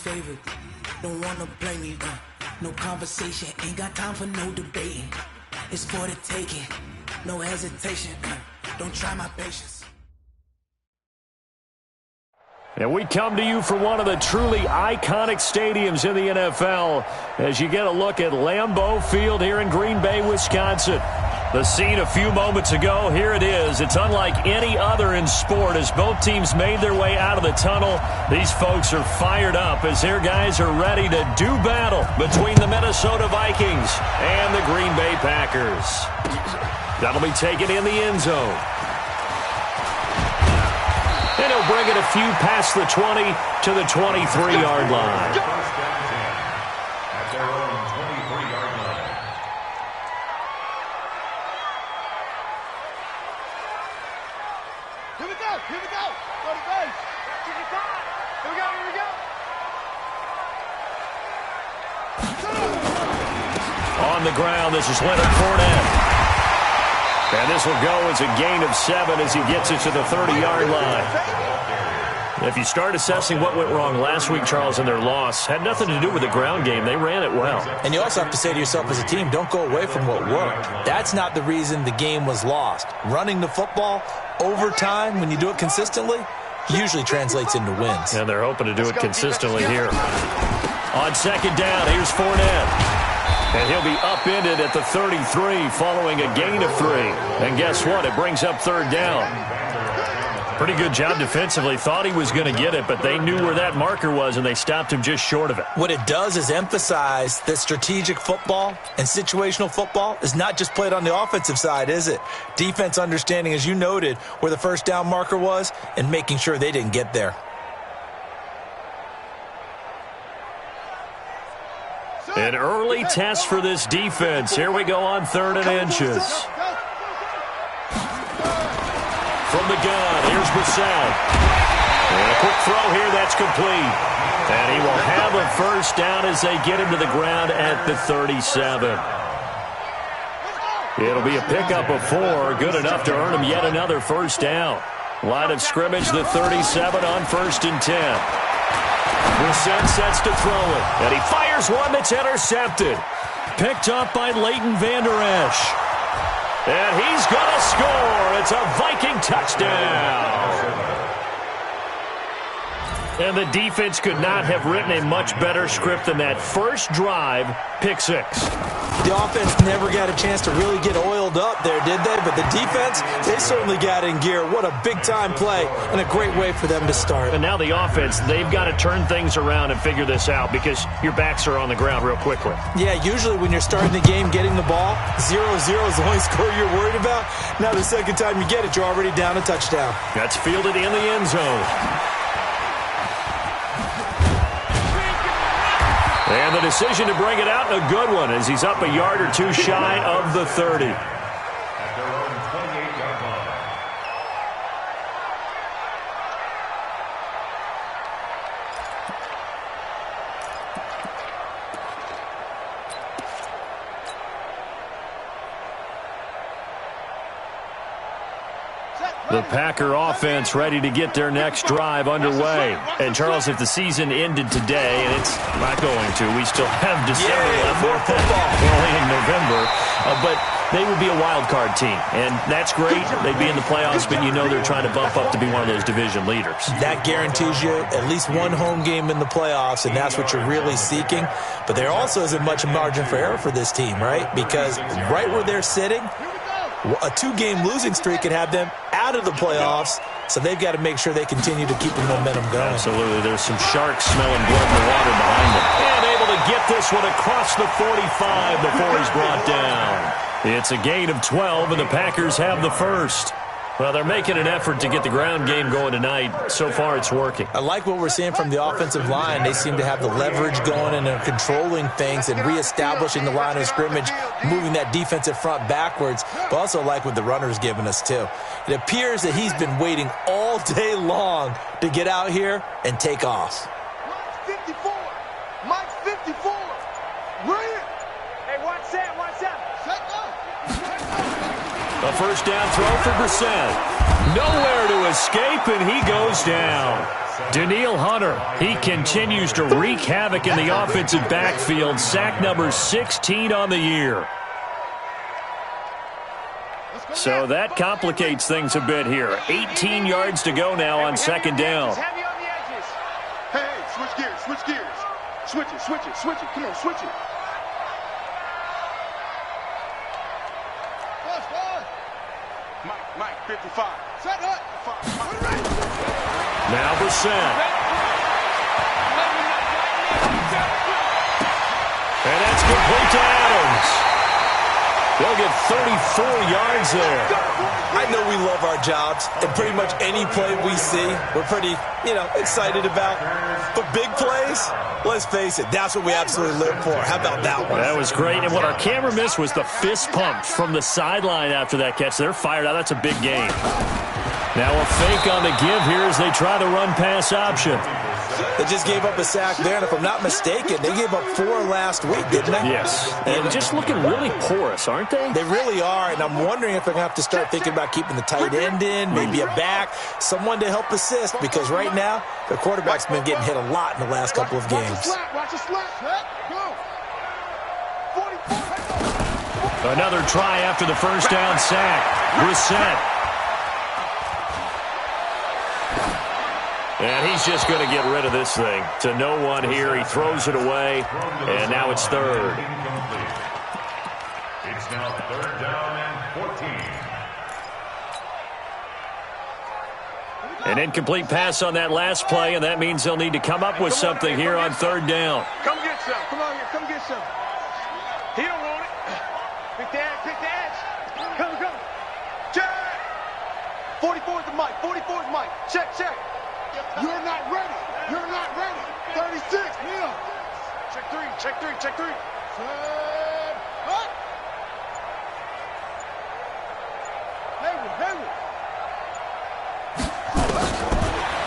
favorite. Don't wanna blame me, no conversation, ain't got time for no debating. It's for the taking, no hesitation, don't try my patience. And we come to you from one of the truly iconic stadiums in the NFL as you get a look at Lambeau Field here in Green Bay, Wisconsin. The scene a few moments ago, here it is. It's unlike any other in sport as both teams made their way out of the tunnel. These folks are fired up as their guys are ready to do battle between the Minnesota Vikings and the Green Bay Packers. That'll be taken in the end zone. And he'll bring it a few past the 20 to the 23-yard line. At their own 23-yard line. Here we go, here we go. Go to base. Here we go, here we go. On the ground, this is Leonard Fournette. And this will go as a gain of 7 as he gets it to the 30-yard line. If you start assessing what went wrong last week, Charles, in their loss, had nothing to do with the ground game. They ran it well. And you also have to say to yourself as a team, don't go away from what worked. That's not the reason the game was lost. Running the football over time, when you do it consistently, usually translates into wins. And they're hoping to do it consistently here. On second down, here's Fournette. And he'll be upended at the 33 following a gain of 3. And guess what? It brings up third down. Pretty good job defensively. Thought he was going to get it, but they knew where that marker was, and they stopped him just short of it. What it does is emphasize that strategic football and situational football is not just played on the offensive side, is it? Defense understanding, as you noted, where the first down marker was and making sure they didn't get there. An early test for this defense. Here we go on 3rd and inches. From the gun, here's Brissett. And a quick throw here, that's complete. And he will have a first down as they get him to the ground at the 37. It'll be a pickup of 4, good enough to earn him yet another first down. Line of scrimmage, the 37 on 1st and 10. Brissett sets to throw it, and he fires one that's intercepted. Picked up by Leighton Vander Esch. And he's going to score. It's a Viking touchdown. And the defense could not have written a much better script than that first drive, pick 6. The offense never got a chance to really get oiled up there, did they? But the defense, they certainly got in gear. What a big-time play and a great way for them to start. And now the offense, they've got to turn things around and figure this out because your backs are on the ground real quickly. Yeah, usually when you're starting the game, getting the ball, 0-0 is the only score you're worried about. Now the second time you get it, you're already down a touchdown. That's fielded in the end zone. And the decision to bring it out, a good one, as he's up a yard or 2 shy of the 30. At their own 28-yard line. The Packer offense ready to get their next drive underway. And, Charles, if the season ended today, and it's not going to, we still have December left. More football. Only in November. But they would be a wild card team. And that's great. They'd be in the playoffs, but you know they're trying to bump up to be one of those division leaders. That guarantees you at least one home game in the playoffs, and that's what you're really seeking. But there also isn't much margin for error for this team, right? Because right where they're sitting, a 2-game losing streak could have them out of the playoffs, so they've got to make sure they continue to keep the momentum going. Absolutely. There's some sharks smelling blood in the water behind them. And able to get this one across the 45 before he's brought down. It's a gain of 12, and the Packers have the first. Well, they're making an effort to get the ground game going tonight. So far, it's working. I like what we're seeing from the offensive line. They seem to have the leverage going, and they're controlling things and reestablishing the line of scrimmage, moving that defensive front backwards. But also like what the runner's giving us, too. It appears that he's been waiting all day long to get out here and take off. Mike's 54. Mike's 54. We're in. Hey, watch that, watch that. Set up. A first down throw for Brissett. Nowhere to escape, and he goes down. Danielle Hunter, he continues to wreak havoc in the offensive backfield. Sack number 16 on the year. So that complicates things a bit here. 18 yards to go now on second down. Hey, switch gears, switch gears. Switch it, switch it, switch it. Come on, switch it. Mike, 55. Set up. Now Brissett. And that's complete to Adams. They'll get 34 yards there. I know we love our jobs, and pretty much any play we see, we're pretty, excited about. But big plays, let's face it, that's what we absolutely live for. How about that one? That was great. And what our camera missed was the fist pump from the sideline after that catch. They're fired out. That's a big game. Now a fake on the give here as they try the run-pass option. They just gave up a sack there, and if I'm not mistaken, they gave up 4 last week, didn't they? Yes. And just looking really porous, aren't they? They really are, and I'm wondering if they're going to have to start thinking about keeping the tight end in, maybe a back, someone to help assist, because right now, their quarterback's been getting hit a lot in the last couple of games. Watch the slap. Go. 44. Another try after the first down sack. Brissett. And he's just going to get rid of this thing. To no one here. He throws it away. And now it's third. It's now third down and 14. An incomplete pass on that last play, and that means they'll need to come up with something here on third down. Come get some. Come on here. Come get some. He don't want it. Pick the edge. Pick the edge. Come. Check. 44 is the mic. 44 is Mike. Check. You're not ready. 36. Neil. Check three. Set. Up. Hayward.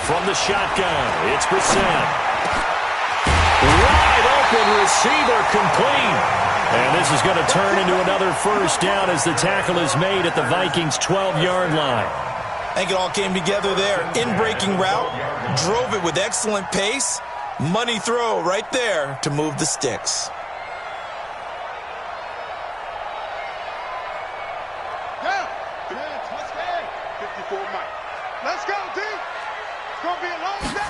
From the shotgun, it's Brissett. Wide open receiver complete. And this is going to turn into another first down as the tackle is made at the Vikings' 12-yard line. I think it all came together there. In-breaking route, drove it with excellent pace. Money throw right there to move the sticks. Touchdown. 54 Mike. Let's go, D. It's going to be a long day.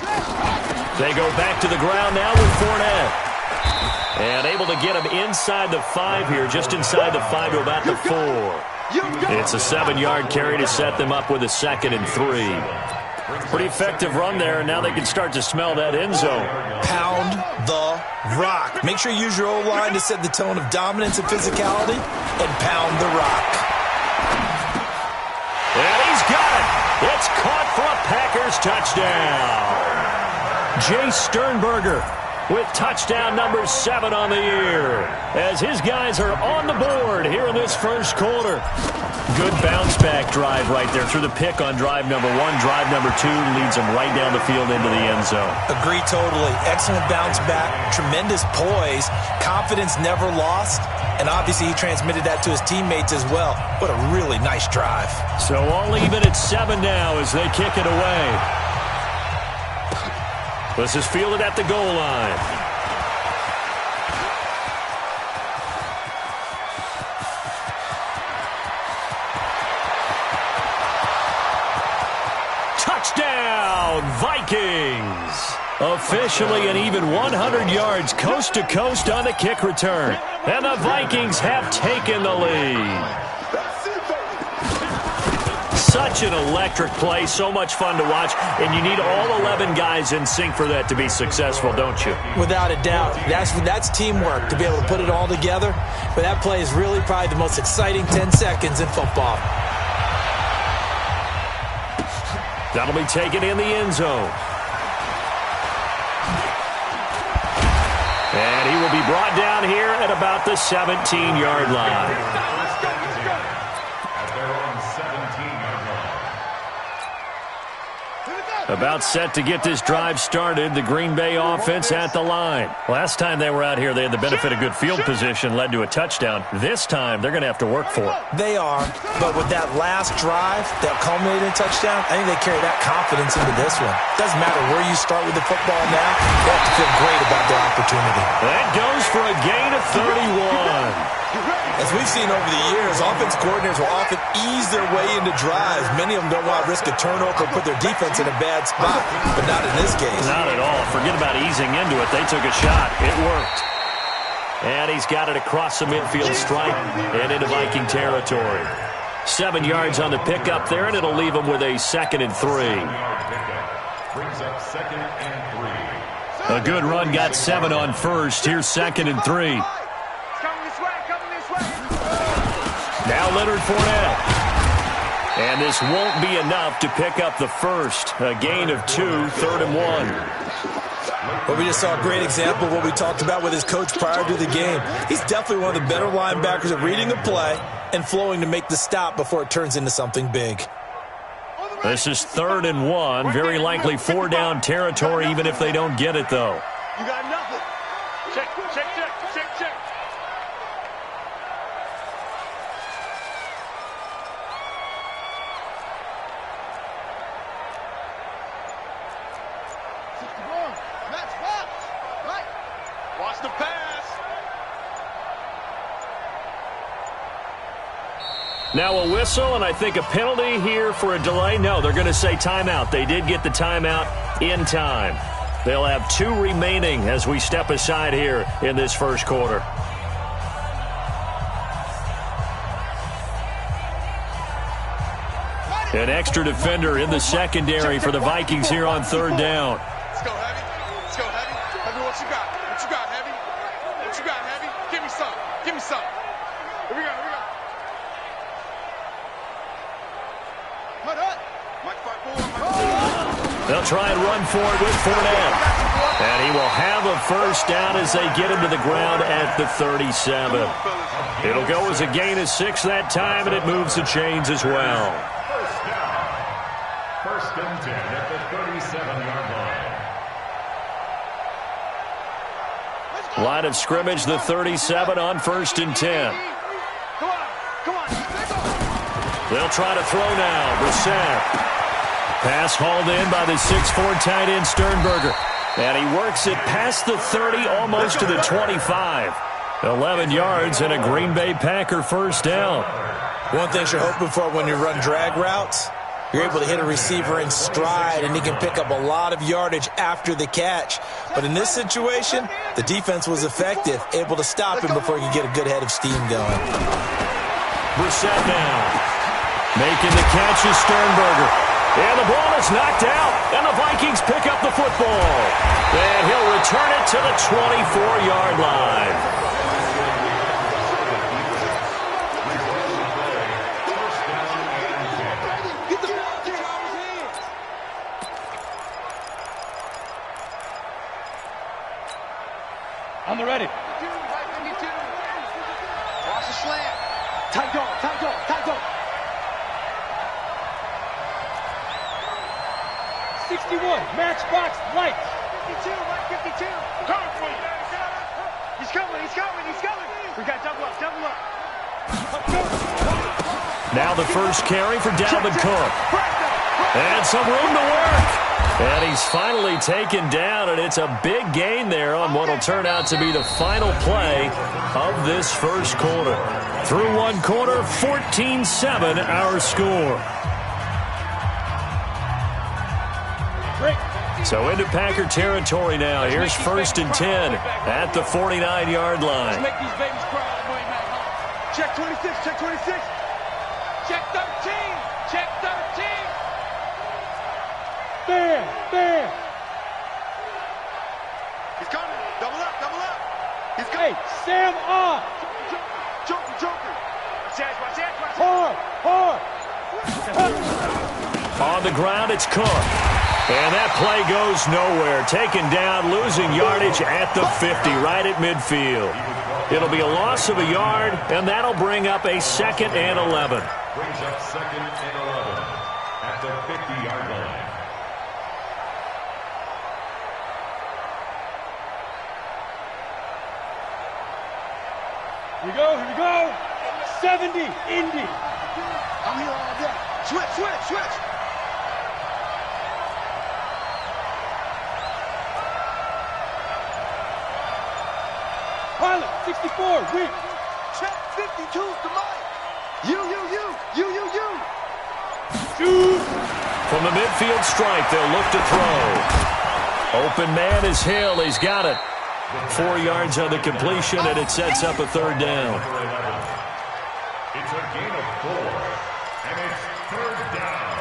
They go back to the ground now with Fournette. And able to get him inside the 5 here, just inside the 5 to about the 4. It's a 7-yard carry to set them up with a 2nd and 3. Pretty effective run there, and now they can start to smell that end zone. Pound the rock. Make sure you use your O-line to set the tone of dominance and physicality, and pound the rock. And he's got it. It's caught for a Packers touchdown. Jay Sternberger with touchdown number 7 on the year, as his guys are on the board here in this first quarter. Good bounce-back drive right there through the pick on drive number 1. Drive number 2 leads them right down the field into the end zone. Agree totally. Excellent bounce-back, tremendous poise, confidence never lost, and obviously he transmitted that to his teammates as well. What a really nice drive. So all even at 7 now as they kick it away. This is fielded at the goal line. Touchdown, Vikings! Officially an even 100 yards coast to coast on the kick return. And the Vikings have taken the lead. Such an electric play, so much fun to watch, and you need all 11 guys in sync for that to be successful, don't you? Without a doubt. That's teamwork, to be able to put it all together. But that play is really probably the most exciting 10 seconds in football. That'll be taken in the end zone. And he will be brought down here at about the 17-yard line. At their own 17-yard line. About set to get this drive started, the Green Bay offense at the line. Last time they were out here, they had the benefit of good field position, led to a touchdown. This time, they're going to have to work for it. They are, but with that last drive, that culminating touchdown, I think they carry that confidence into this one. Doesn't matter where you start with the football now, they have to feel great about their opportunity. That goes for a gain of 31. As we've seen over the years, offense coordinators will often ease their way into drives. Many of them don't want to risk a turnover or put their defense in a bad spot, but not in this case. Not at all. Forget about easing into it. They took a shot. It worked. And he's got it across the midfield stripe and into Viking territory. 7 yards on the pickup there, and it'll leave him with a 2nd and 3. Brings up 2nd and 3. A good run got 7 on first. Here's 2nd and 3. Now Leonard Fournette. And this won't be enough to pick up the first. A gain of 2, 3rd and 1. Well, we just saw a great example of what we talked about with his coach prior to the game. He's definitely one of the better linebackers at reading a play and flowing to make the stop before it turns into something big. This is 3rd and 1. Very likely 4-down territory, even if they don't get it, though. You got nothing. Check, check, check, check, check. Watch the pass. Now a whistle, and I think a penalty here for a delay. No, they're going to say timeout. They did get the timeout in time. They'll have 2 remaining as we step aside here in this first quarter. An extra defender in the secondary for the Vikings here on 3rd down. Let's go, Heavy. Let's go, Heavy. Heavy, what you got? What you got, Heavy? What you got, Heavy? Give me some. Give me some. Here we go, here we go. Hold up. Mike 5-4. They'll try and run for it with Fournette. And he will have a first down as they get him to the ground at the 37. It'll go as a gain of 6 that time, and it moves the chains as well. First down. 1st and 10 at the 37-yard line. Line of scrimmage, the 37 on 1st and 10. Come on, come on. They'll try to throw now. Brissett. Pass hauled in by the 6'4" tight end Sternberger. And he works it past the 30, almost to the 25. 11 yards and a Green Bay Packer first down. One thing you're hoping for when you run drag routes, you're able to hit a receiver in stride, and he can pick up a lot of yardage after the catch. But in this situation, the defense was effective, able to stop him before he could get a good head of steam going. Brissett now. Making the catch is Sternberger. And the ball is knocked out, and the Vikings pick up the football. And he'll return it to the 24-yard line. On the ready. Watch the slant. Tight go, tight go, tight go. 61, matchbox lights. 52, Mike 52. Coming for you. He's coming, he's coming, he's coming. We got double up, double up. Now the first carry for Dalvin Cook. And some room to work. And he's finally taken down, and it's a big gain there on what will turn out to be the final play of this first quarter. Through one quarter, 14-7 our score. So into Packer territory now. Here's 1st and 10 at the 49-yard line. Make these babies cry all the way back. Check 26, check 26. Check 13, check 13. Bam, bam. He's coming. Double up, double up. He's coming. Hey, Sam off. Joker, Joker. Watch that. Hard. On the ground, it's Cook. And that play goes nowhere. Taken down, losing yardage at the 50, right at midfield. It'll be a loss of a yard, and that'll bring up a 2nd and 11. Brings up 2nd and 11 at the 50-yard line. we go. 70, Indy. I'm here all day. Switch. Pilot, 64, weak. Check 52's the mic. You. Shoot. From the midfield stripe, they'll look to throw. Open man is Hill. He's got it. 4 yards on the completion, and it sets up a third down. It's a gain of 4, and it's third down.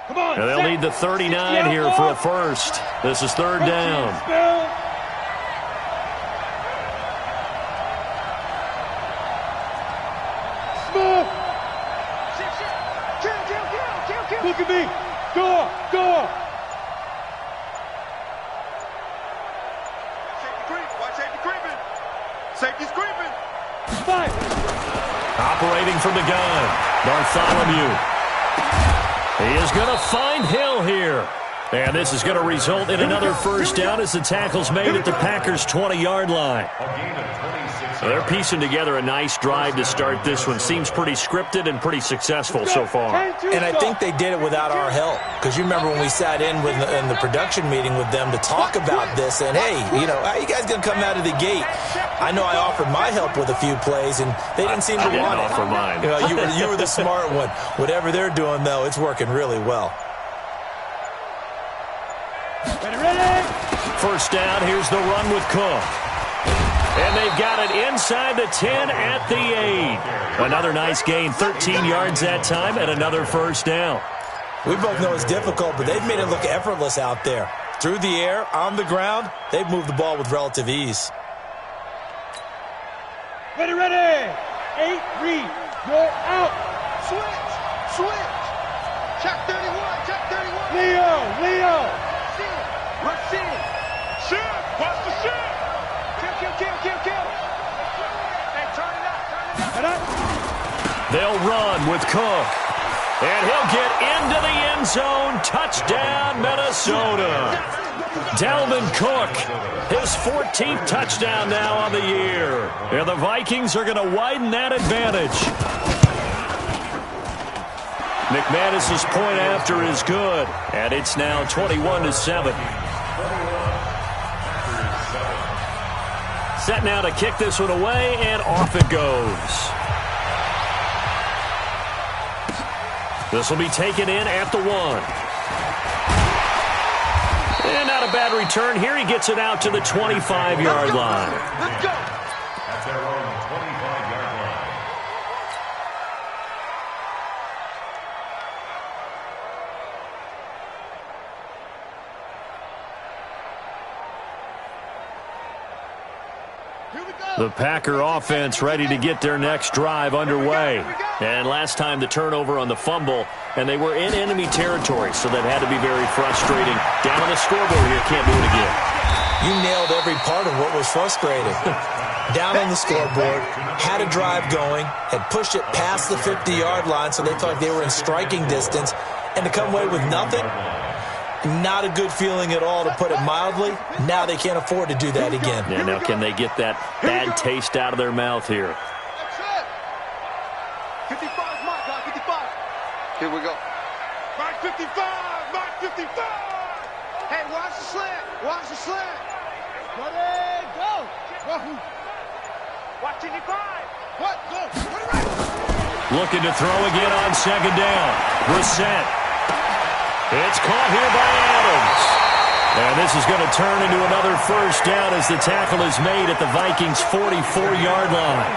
Come on. And they'll need the 39 here for a first. This is third down. Look at me. Go up. Safety's creeping. Fight. Operating from the gun, Bartholomew. He is going to find Hill here. And this is going to result in another first down as the tackle's made at the Packers' 20-yard line. They're piecing together a nice drive to start this one. Seems pretty scripted and pretty successful so far. And I think they did it without our help. Because you remember when we sat in the production meeting with them to talk about this, and hey, how you guys going to come out of the gate? I know I offered my help with a few plays, and they didn't seem to want it. I didn't offer mine. You were the smart one. Whatever they're doing, though, it's working really well. Ready? First down, here's the run with Cook. And they've got it inside the 10 at the 8. Another nice gain, 13 yards that time, and another first down. We both know it's difficult, but they've made it look effortless out there. Through the air, on the ground, they've moved the ball with relative ease. Ready. 8, read. You're out. Switch. Check 31. Leo. Rush in. Shit. Watch the shit. Kill. Hey, turn it up. They'll run with Cook. And he'll get into the end zone. Touchdown, Minnesota. Dalvin Cook, his 14th touchdown now on the year. And the Vikings are going to widen that advantage. McManus's point after is good. And it's now 21-7. Set now to kick this one away, and off it goes. This will be taken in at the 1. And not a bad return here. He gets it out to the 25-yard line. Let's go. At their own 25-yard line. The Packer offense ready to get their next drive underway. And last time the turnover on the fumble, and they were in enemy territory, so that had to be very frustrating. Down on the scoreboard here, can't do it again. You nailed every part of what was frustrating. Down on the scoreboard, had a drive going, had pushed it past the 50-yard line, so they thought they were in striking distance, and to come away with nothing, not a good feeling at all, to put it mildly. Now they can't afford to do that again. Yeah, now can they get that bad taste out of their mouth here? 55, Mike, 55. Here we go. Mike 55. Hey, watch the slant. Ready, go. Watch 55. What? Go. Looking to throw again on second down. Brissett. It's caught here by Adams. And this is going to turn into another first down as the tackle is made at the Vikings' 44-yard line.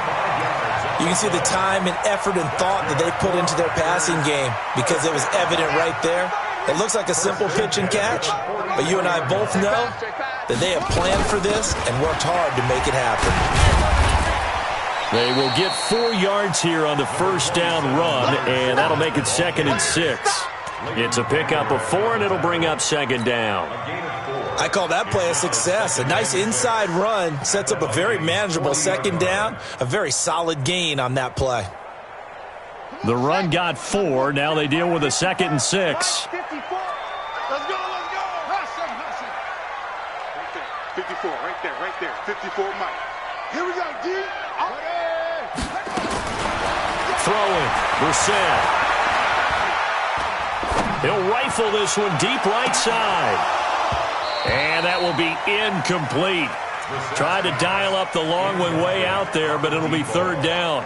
You can see the time and effort and thought that they put into their passing game because it was evident right there. It looks like a simple pitch and catch, but you and I both know that they have planned for this and worked hard to make it happen. They will get 4 yards here on the first down run, and that'll make it 2nd and 6. It's a pickup of 4, and it'll bring up second down. I call that play a success. A nice inside run sets up a very manageable second down, a very solid gain on that play. The run got 4. Now they deal with a 2nd and 6. 54. Let's go. 54, right there. 54 Mike. Here we go, D. Throwing, Brissett. He'll rifle this one deep right side. And that will be incomplete. Tried to dial up the long one way out there, but it'll be third down.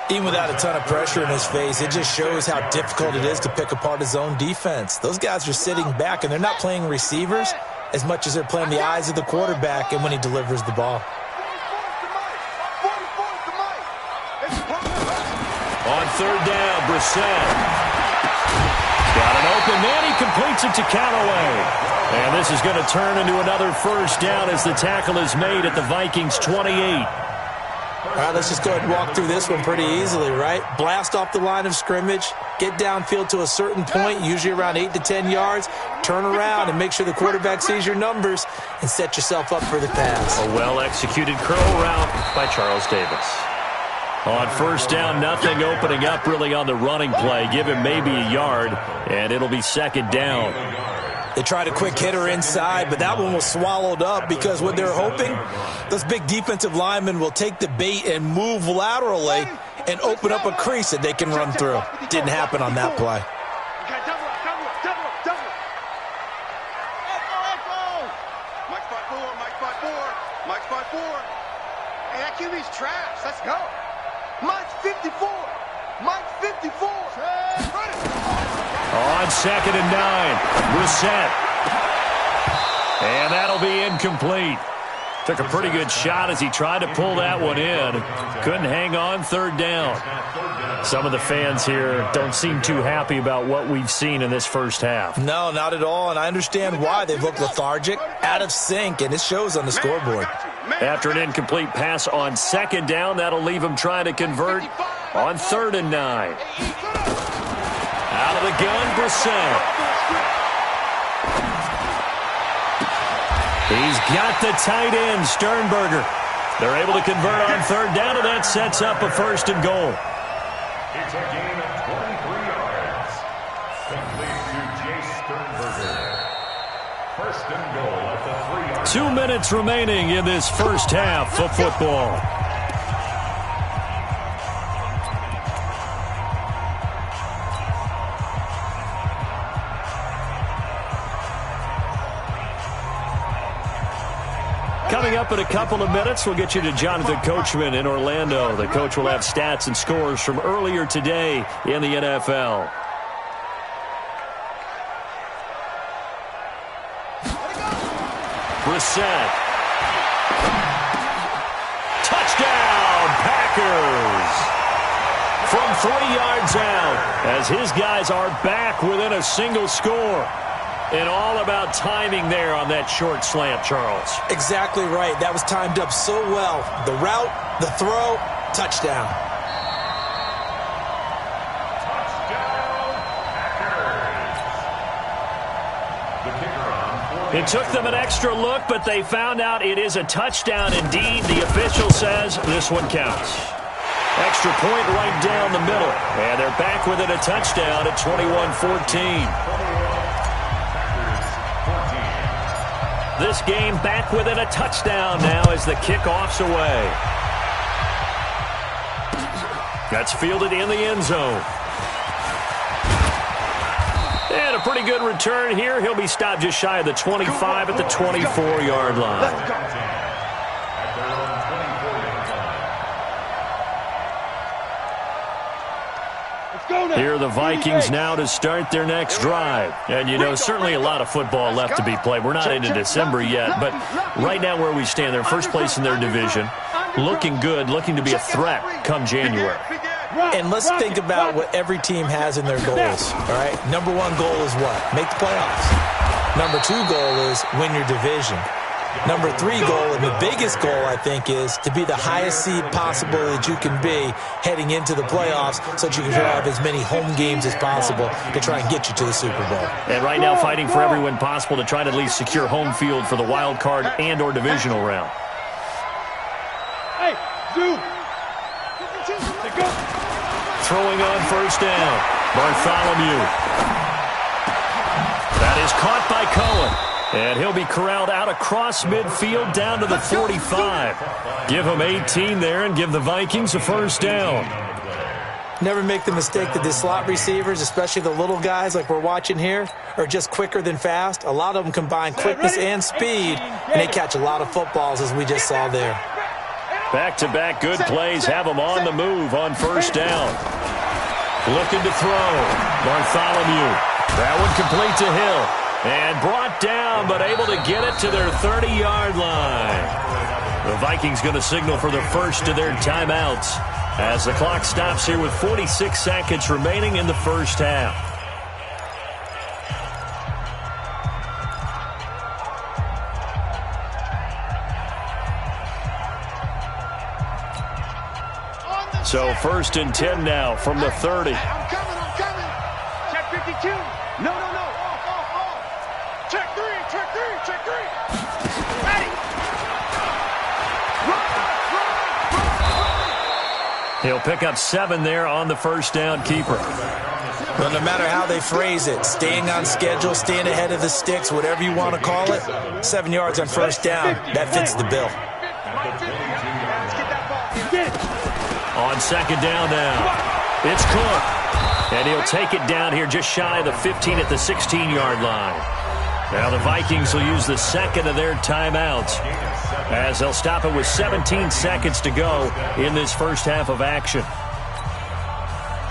Even without a ton of pressure in his face, it just shows how difficult it is to pick apart his own defense. Those guys are sitting back, and they're not playing receivers as much as they're playing the eyes of the quarterback and when he delivers the ball. On third down, Brissett. Got an open man. He completes it to Callaway. And this is going to turn into another first down as the tackle is made at the Vikings' 28. All right, let's just go ahead and walk through this one pretty easily, right? Blast off the line of scrimmage, get downfield to a certain point, usually around 8 to 10 yards, turn around and make sure the quarterback sees your numbers and set yourself up for the pass. A well-executed curl route by Charles Davis. On first down, nothing opening up really on the running play. Give him maybe a yard, and it'll be second down. They tried a quick hitter inside, but that one was swallowed up because what they're hoping, those big defensive linemen will take the bait and move laterally and open up a crease that they can run through. Didn't happen on that play. Mike's 5-4. Hey, that QB's trash. Let's go. Mike's 54. Mike's 54. On second and 9, Brissett. And that'll be incomplete. Took a pretty good shot as he tried to pull that one in. Couldn't hang on third down. Some of the fans here don't seem too happy about what we've seen in this first half. No, not at all, and I understand why. They've looked lethargic, out of sync, and it shows on the scoreboard. After an incomplete pass on second down, that'll leave him trying to convert on third and 9. Out of the gun, Brissett. He's got the tight end, Sternberger. They're able to convert on third down, and that sets up a first and goal. It's a gain of 23 yards. Complete to Jay Sternberger. First and goal at the 3-yard. 2 minutes remaining in this first half of football. Coming up in a couple of minutes, we'll get you to Jonathan Coachman in Orlando. The coach will have stats and scores from earlier today in the NFL. Brissett. Touchdown, Packers! From 3 yards out, as his guys are back within a single score. And all about timing there on that short slant, Charles. Exactly right. That was timed up so well. The route, the throw, touchdown. It took them an extra look, but they found out it is a touchdown indeed. The official says this one counts. Extra point right down the middle. And they're back within a touchdown at 21-14. This game back within a touchdown now as the kickoff's away. That's fielded in the end zone. And a pretty good return here. He'll be stopped just shy of the 25 at the 24-yard line. Here are the Vikings now to start their next drive. And, you know, certainly a lot of football left to be played. We're not into December yet, but right now where we stand, they're first place in their division. Looking good, looking to be a threat come January. And let's think about what every team has in their goals, all right? Number one goal is what? Make the playoffs. Number two goal is win your division. Number three goal, and the biggest goal, I think, is to be the highest seed possible that you can be heading into the playoffs so that you can have as many home games as possible to try and get you to the Super Bowl. And right now fighting for every win possible to try to at least secure home field for the wild card and or divisional round. Hey, Zoo! Throwing on first down, Bartholomew. That is caught by Cohen. And he'll be corralled out across midfield down to the 45. Give him 18 there and give the Vikings a first down. Never make the mistake that the slot receivers, especially the little guys like we're watching here, are just quicker than fast. A lot of them combine quickness and speed, and they catch a lot of footballs, as we just saw there. Back-to-back good plays have them on the move on first down. Looking to throw. Bartholomew. That one complete to Hill. And brought down, but able to get it to their 30-yard line. The Vikings going to signal for the first of their timeouts as the clock stops here with 46 seconds remaining in the first half. So first and 10 now from the 30. I'm coming. Check 52. No. Check three. Ready. Run. He'll pick up 7 there on the first down keeper. Well, no matter how they phrase it, staying on schedule, staying ahead of the sticks, whatever you want to call it, 7 yards on first down, that fits the bill. On second down now, it's Cook. And he'll take it down here just shy of the 15 at the 16-yard line. Now the Vikings will use the second of their timeouts as they'll stop it with 17 seconds to go in this first half of action.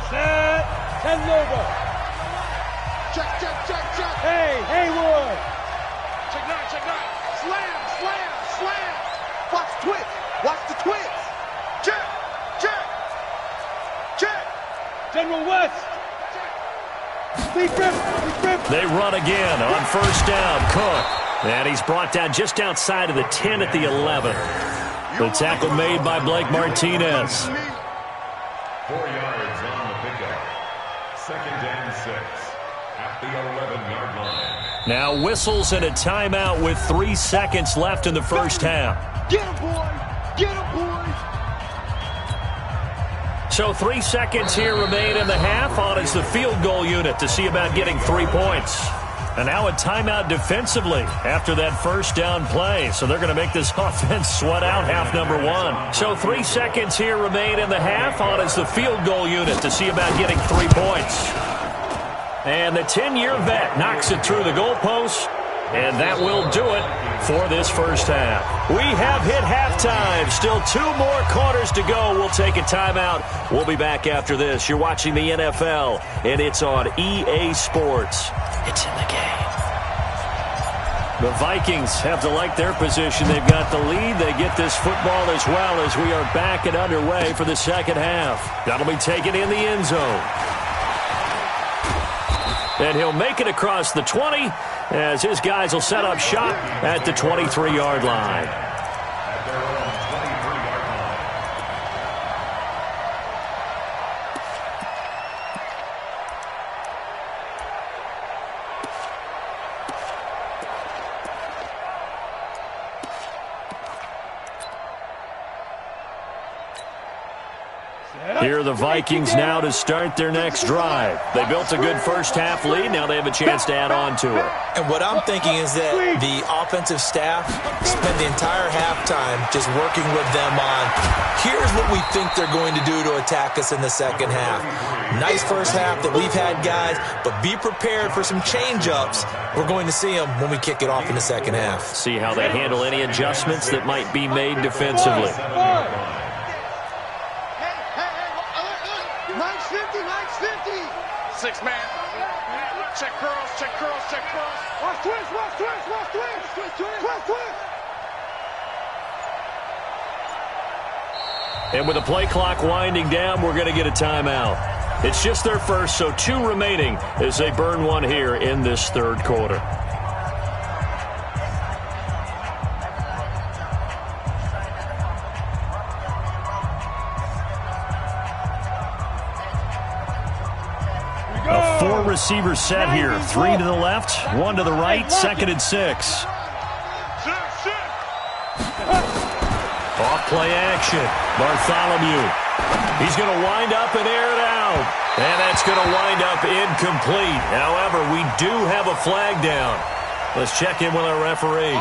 Set and over. Check. Hey, Haywood. Check 9. Slam. Watch the twist. Check. General West. Deep grip. They run again on first down. Cook. And he's brought down just outside of the 10 at the 11. The tackle made by Blake Martinez. 4 yards on the pickup. Second and 6 at the 11-yard line. Now whistles and a timeout with 3 seconds left in the first half. Get him, boy. So 3 seconds here remain in the half on as the field goal unit to see about getting 3 points. And now a timeout defensively after that first down play. So they're going to make this offense sweat out half number 1. So 3 seconds here remain in the half on as the field goal unit to see about getting 3 points. And the 10-year vet knocks it through the goalpost. And that will do it for this first half. We have hit halftime. Still 2 more quarters to go. We'll take a timeout. We'll be back after this. You're watching the NFL, and it's on EA Sports. It's in the game. The Vikings have to like their position. They've got the lead. They get this football as well as we are back and underway for the second half. That'll be taken in the end zone. And he'll make it across the 20 as his guys will set up shop at the 23-yard line. Here are the Vikings now to start their next drive. They built a good first half lead. Now they have a chance to add on to it. And what I'm thinking is that the offensive staff spend the entire halftime just working with them on, here's what we think they're going to do to attack us in the second half. Nice first half that we've had, guys, but be prepared for some change-ups. We're going to see them when we kick it off in the second half. See how they handle any adjustments that might be made defensively. 6 man. Check curls. Watch twist. And with the play clock winding down, we're going to get a timeout. It's just their first, so 2 remaining as they burn one here in this third quarter. A 4-receiver set here. 3 to the left, 1 to the right, 2nd and 6. Off play action. Bartholomew. He's going to wind up and air it out. And that's going to wind up incomplete. However, we do have a flag down. Let's check in with our referee.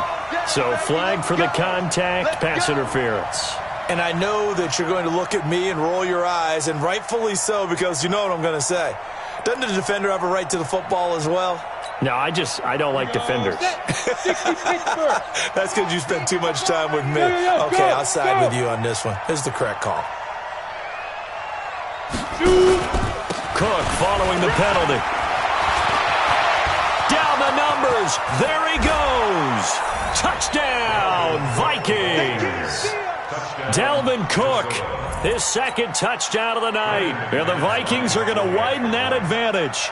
So flag for the contact, pass interference. And I know that you're going to look at me and roll your eyes, and rightfully so, because you know what I'm going to say. Doesn't the defender have a right to the football as well? No, I don't like defenders. That's because you spend too much time with me. Okay, I'll side with you on this one. This is the correct call. Cook following the penalty. Down the numbers. There he goes. Touchdown, Vikings. Dalvin Cook, his second touchdown of the night. And the Vikings are going to widen that advantage.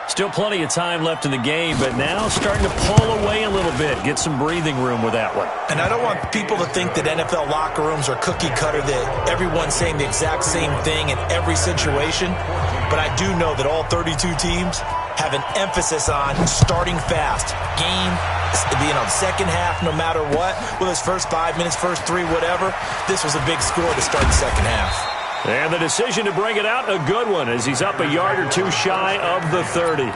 Still plenty of time left in the game, but now starting to pull away a little bit. Get some breathing room with that one. And I don't want people to think that NFL locker rooms are cookie cutter, that everyone's saying the exact same thing in every situation. But I do know that all 32 teams have an emphasis on starting fast. Game, second half, no matter what. Whether it's first 5 minutes, first 3, whatever. This was a big score to start the second half. And the decision to bring it out, a good one, as he's up a yard or two shy of the 30.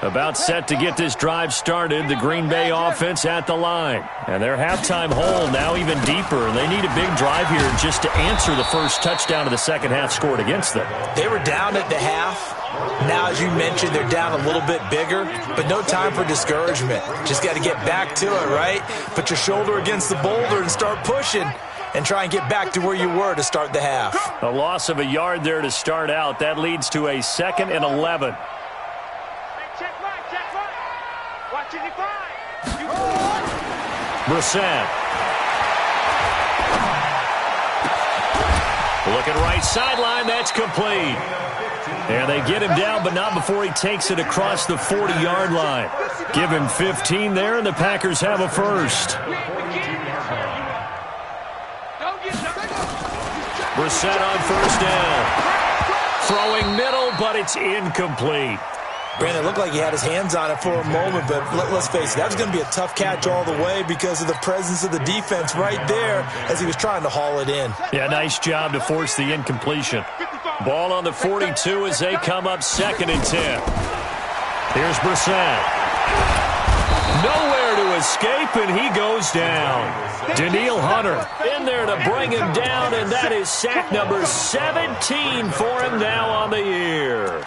About set to get this drive started, the Green Bay offense at the line. And their halftime hole now even deeper. And they need a big drive here just to answer the first touchdown of the second half scored against them. They were down at the half. Now, as you mentioned, they're down a little bit bigger, but no time for discouragement. Just got to get back to it, right? Put your shoulder against the boulder and start pushing and try and get back to where you were to start the half. A loss of a yard there to start out. That leads to a 2nd and 11. Brissett. Looking right sideline, that's complete. And they get him down, but not before he takes it across the 40-yard line. Give him 15 there, and the Packers have a first. Brissett on first down. Throwing middle, but it's incomplete. Brandon, it looked like he had his hands on it for a moment, but let's face it, that was going to be a tough catch all the way because of the presence of the defense right there as he was trying to haul it in. Yeah, nice job to force the incompletion. Ball on the 42 as they come up 2nd and 10. Here's Brissett. Nowhere to escape, and he goes down. Danielle Hunter in there to bring him down, and that is sack number 17 for him now on the year.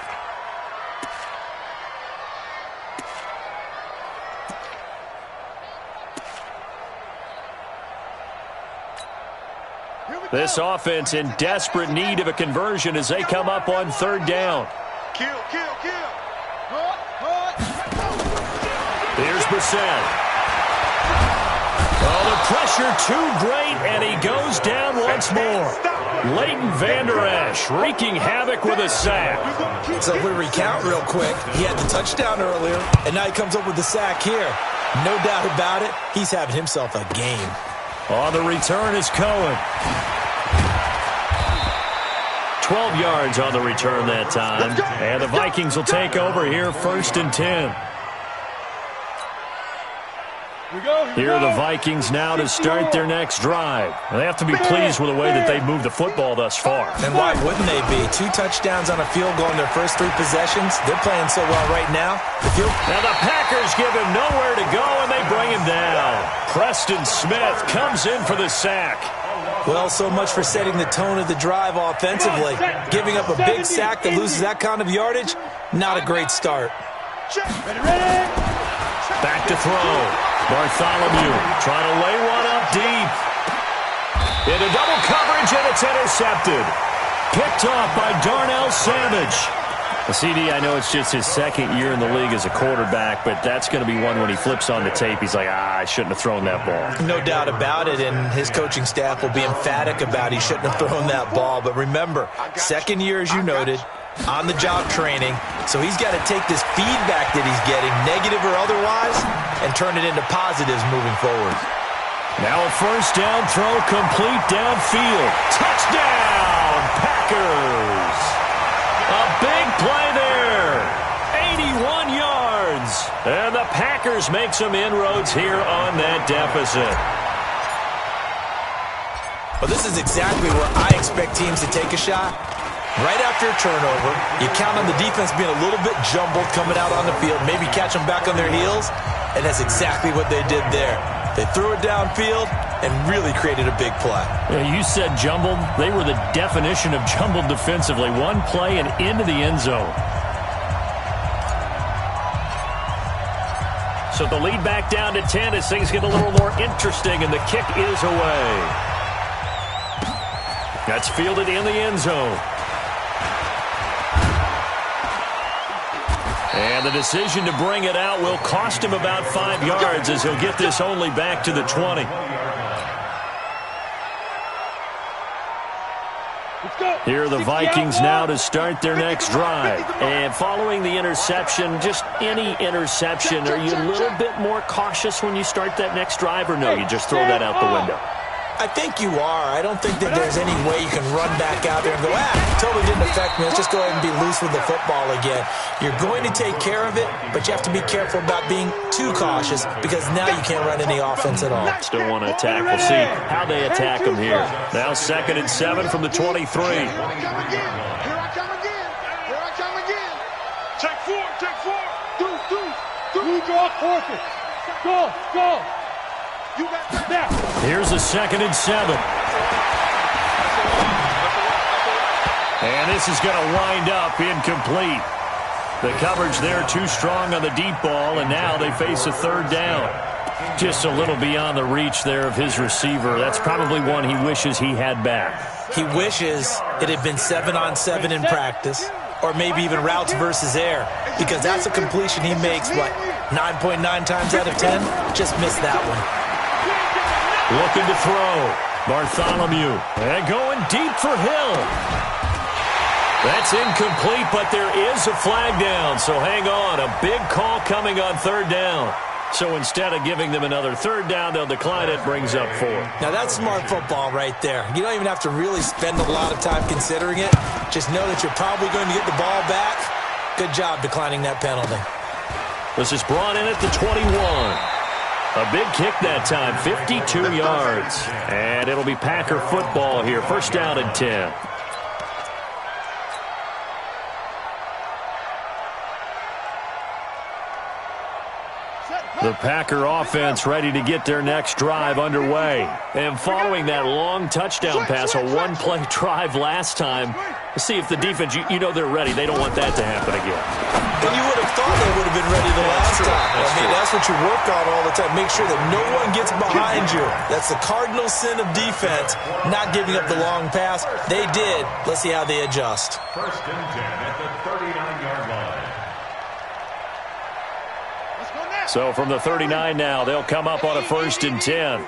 This offense in desperate need of a conversion as they come up on 3rd down. Kill. Here's Brissett. Oh, the pressure too great, and he goes down once more. Leighton Vander Esch wreaking havoc with a sack. So if we recount real quick, he had the touchdown earlier, and now he comes up with the sack here. No doubt about it, he's having himself a game. On the return is Cohen. 12 yards on the return that time. And the Vikings will take over here 1st and 10. Here are the Vikings now to start their next drive. They have to be pleased with the way that they've moved the football thus far. And why wouldn't they be? 2 touchdowns on a field goal in their first 3 possessions. They're playing so well right now. Now the Packers give him nowhere to go, and they bring him down. Preston Smith comes in for the sack. Well, so much for setting the tone of the drive offensively. Giving up a big sack that loses that kind of yardage, not a great start. Back to throw. Bartholomew trying to lay one up deep. Into double coverage, and it's intercepted. Picked off by Darnell Savage. The CD, I know it's just his 2nd year in the league as a quarterback, but that's going to be one when he flips on the tape, he's like, I shouldn't have thrown that ball. No doubt about it, and his coaching staff will be emphatic about he shouldn't have thrown that ball. But remember, 2nd year, as you noted, on-the-job training, so he's got to take this feedback that he's getting, negative or otherwise, and turn it into positives moving forward. Now a first down throw complete downfield. Touchdown, Packers! A big play there. 81 yards. yards. And the Packers make some inroads here on that deficit. Well, this is exactly where I expect teams to take a shot. Right after a turnover, you count on the defense being a little bit jumbled coming out on the field, maybe catch them back on their heels, and that's exactly what they did there. They threw it downfield and really created a big play. Yeah, you said jumbled. They were the definition of jumbled defensively. One play and into the end zone. So the lead back down to 10 as things get a little more interesting, and the kick is away. That's fielded in the end zone. And the decision to bring it out will cost him about 5 yards as he'll get this only back to the 20. Here are the Vikings now to start their next drive. And following the interception, just any interception, are you a little bit more cautious when you start that next drive, or no, you just throw that out the window? I think you are. I don't think that there's any way you can run back out there and go, totally didn't affect me. Let's just go ahead and be loose with the football again. You're going to take care of it, but you have to be careful about being too cautious because now you can't run any offense at all. Still want to attack. We'll see how they attack them here. Now 2nd and 7 from the 23. Here I come again. Here I come again. Here I come again. Take 4. Take 4. Do. New draw horses. Go. You got that. Here's a 2nd and 7. And this is going to wind up incomplete. The coverage there too strong on the deep ball, and now they face a 3rd down. Just a little beyond the reach there of his receiver. That's probably one he wishes he had back. He wishes it had been 7-on-7 in practice, or maybe even routes versus air, because that's a completion he makes, 9.9 times out of 10? Just missed that one. Looking to throw. Bartholomew. And going deep for Hill. That's incomplete, but there is a flag down, so hang on. A big call coming on 3rd down. So instead of giving them another 3rd down, they'll decline it. Brings up 4. Now that's smart football right there. You don't even have to really spend a lot of time considering it. Just know that you're probably going to get the ball back. Good job declining that penalty. This is brought in at the 21. A big kick that time, 52 yards. And it'll be Packer football here. 1st down and 10. The Packer offense ready to get their next drive underway. And following that long touchdown pass, a one-play drive last time, let's see if the defense, you know they're ready. They don't want that to happen again. And you would have thought they would have been ready the last time. That's what you work on all the time. Make sure that no one gets behind you. That's the cardinal sin of defense, not giving up the long pass. They did. Let's see how they adjust. 1st and 10 at the 39-yard line. So from the 39 now, they'll come up on a 1st and 10.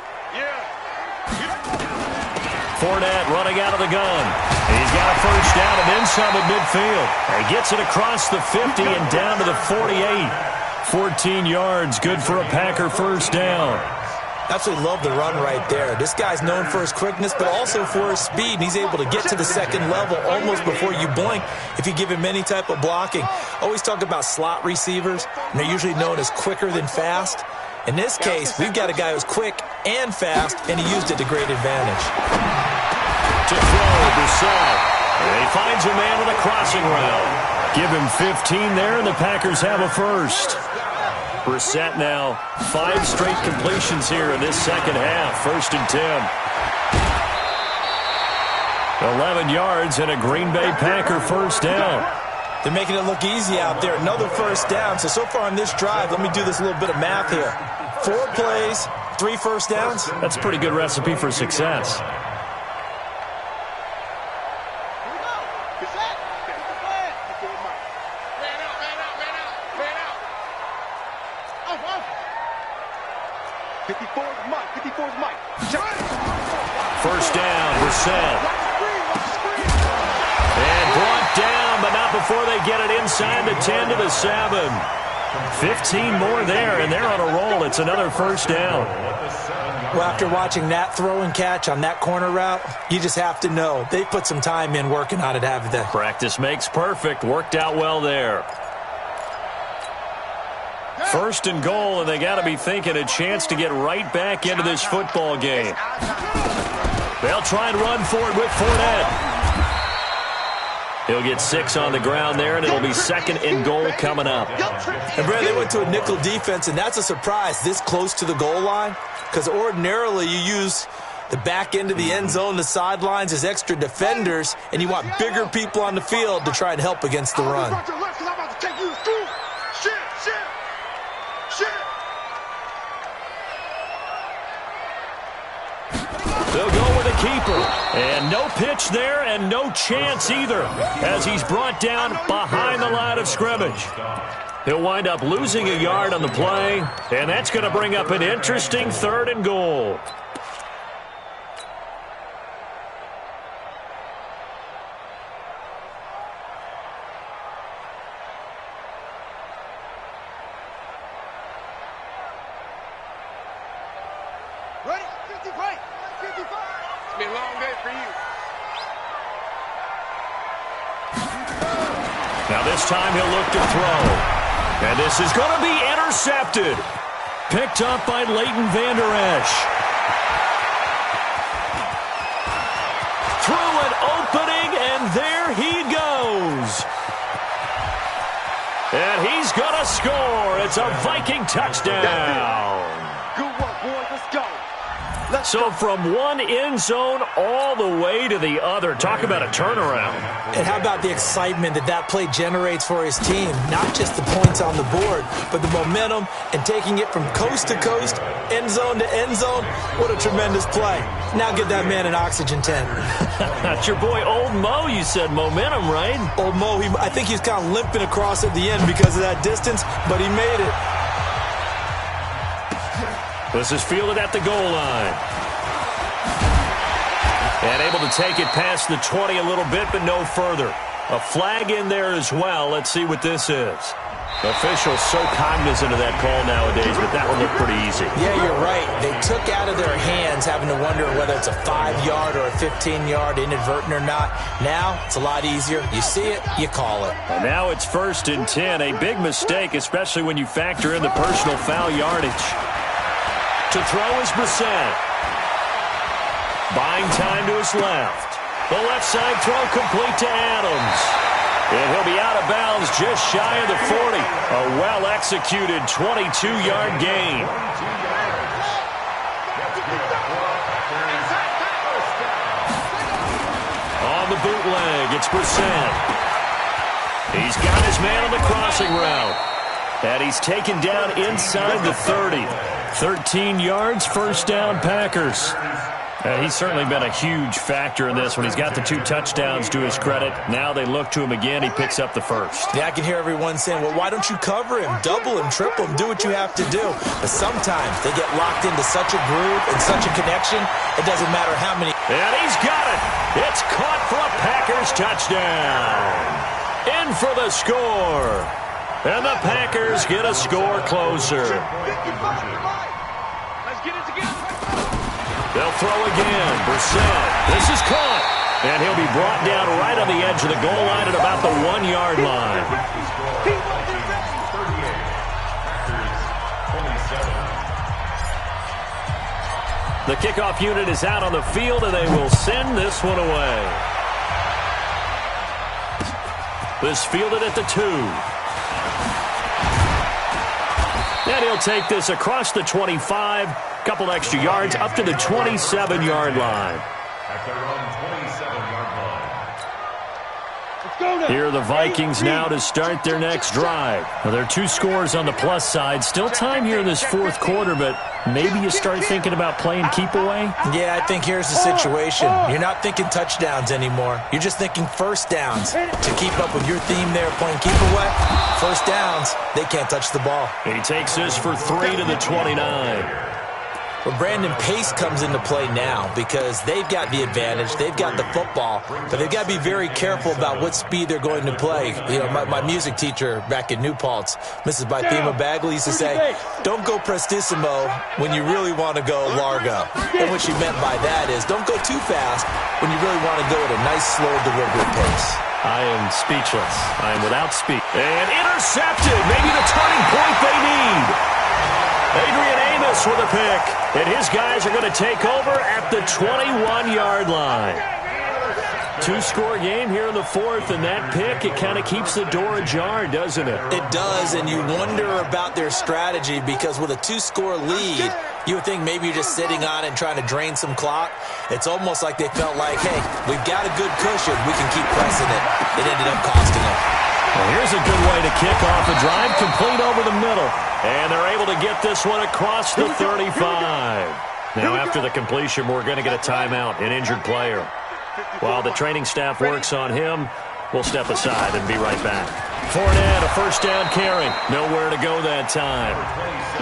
Fournette running out of the gun. He's got a 1st down and then some at midfield. He gets it across the 50 and down to the 48. 14 yards, good for a Packer 1st down. Absolutely love the run right there. This guy's known for his quickness, but also for his speed. And he's able to get to the 2nd level almost before you blink if you give him any type of blocking. Always talk about slot receivers, and they're usually known as quicker than fast. In this case, we've got a guy who's quick and fast, and he used it to great advantage. To throw, Brissett. And he finds a man with a crossing route. Give him 15 there, and the Packers have a 1st. Brissett now 5 straight completions here in this 2nd half. 1st and 10. 11 yards and a Green Bay Packer 1st down. They're making it look easy out there. Another 1st down. So far on this drive, let me do this little bit of math here. 4 plays, 3 1st downs. That's a pretty good recipe for success. First down, Brissett. And brought down, but not before they get it inside the 10 to the 7. 15 more there, and they're on a roll. It's another 1st down. Well, after watching that throw and catch on that corner route, you just have to know they put some time in working on it, haven't they? Practice makes perfect. Worked out well there. First and goal, and they got to be thinking a chance to get right back into this football game. They'll try and run for it with Fournette. He'll get 6 on the ground there, and it'll be second and goal coming up. And, Brad, they went to a nickel defense, and that's a surprise this close to the goal line, because ordinarily you use the back end of the end zone, the sidelines as extra defenders, and you want bigger people on the field to try and help against the run. They'll go with a keeper. And no pitch there and no chance either as he's brought down behind the line of scrimmage. He'll wind up losing a yard on the play, and that's going to bring up an interesting third and goal. Ready? 50 break. 55. It's been a long day for you. Now this time he'll look to throw. And this is going to be intercepted. Picked up by Leighton Vander Esch. Through an opening, and there he goes. And he's going to score. It's a Viking touchdown. Good work, boys. Let's go. So from one end zone all the way to the other. Talk about a turnaround. And how about the excitement that play generates for his team? Not just the points on the board, but the momentum and taking it from coast to coast, end zone to end zone. What a tremendous play. Now give that man an oxygen tent. That's your boy Old Mo. You said momentum, right? Old Mo, I think he's kind of limping across at the end because of that distance, but he made it. This is fielded at the goal line. And able to take it past the 20 a little bit, but no further. A flag in there as well. Let's see what this is. Officials so cognizant of that call nowadays, but that one looked pretty easy. Yeah, you're right. They took out of their hands having to wonder whether it's a 5-yard or a 15-yard inadvertent or not. Now, it's a lot easier. You see it, you call it. And now it's 1st and 10. A big mistake, especially when you factor in the personal foul yardage. To throw is Brissett. Buying time to his left. The left side throw complete to Adams. And he'll be out of bounds just shy of the 40. A well-executed 22-yard gain. On the bootleg, it's Brissett. He's got his man on the crossing route. And he's taken down inside the 30. 13 yards, first down, Packers. He's certainly been a huge factor in this one. He's got the 2 touchdowns to his credit. Now they look to him again. He picks up the first. Yeah, I can hear everyone saying, well, why don't you cover him? Double him, triple him, do what you have to do. But sometimes they get locked into such a groove and such a connection, it doesn't matter how many. And he's got it. It's caught for a Packers touchdown. In for the score. And the Packers get a score closer. They'll throw again. Brissett. This is caught. And he'll be brought down right on the edge of the goal line at about the 1-yard line. The kickoff unit is out on the field, and they will send this one away. This fielded at the 2. And he'll take this across the 25. Couple extra yards up to the 27-yard line. At their own 27-yard line. Here are the Vikings now to start their next drive. Well, there are 2 scores on the plus side. Still time here in this 4th quarter, but maybe you start thinking about playing keep away? Yeah, I think here's the situation. You're not thinking touchdowns anymore. You're just thinking first downs. To keep up with your theme there, playing keep away, first downs, they can't touch the ball. He takes this for 3 to the 29. Well, Brandon, pace comes into play now because they've got the advantage. They've got the football, but they've got to be very careful about what speed they're going to play. You know, my music teacher back in New Paltz, Mrs. Bythema Bagley, used to say, don't go prestissimo when you really want to go largo. And what she meant by that is don't go too fast when you really want to go at a nice, slow, deliberate pace. I am speechless. I am without speech. And intercepted. Maybe the turning point they need. Adrian Amos with a pick. And his guys are going to take over at the 21-yard line. Two-score game here in the fourth, and that pick, it kind of keeps the door ajar, doesn't it? It does, and you wonder about their strategy because with a two-score lead, you would think maybe you're just sitting on it and trying to drain some clock. It's almost like they felt like, hey, we've got a good cushion. We can keep pressing it. It ended up costing them. Well, here's a good way to kick off a drive, complete over the middle. And they're able to get this one across the 35. Now, after the completion, we're going to get a timeout, an injured player. While the training staff works on him, we'll step aside and be right back. Fournette, a first down carry. Nowhere to go that time.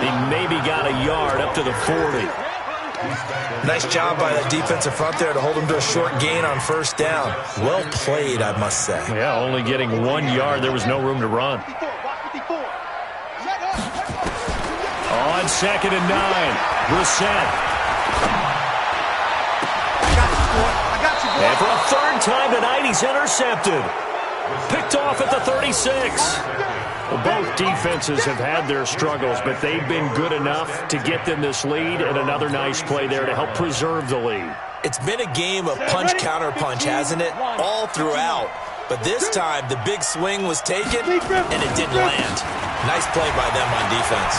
He maybe got a yard up to the 40. Nice job by that defensive front there to hold him to a short gain on first down. Well played, I must say. Yeah, only getting 1 yard. There was no room to run. On 2nd and 9, Brissett. And for a third time tonight, he's intercepted. Picked off at the 36. Well, both defenses have had their struggles, but they've been good enough to get them this lead, and another nice play there to help preserve the lead. It's been a game of punch-counter-punch, hasn't it? All throughout. But this time, the big swing was taken, and it didn't land. Nice play by them on defense.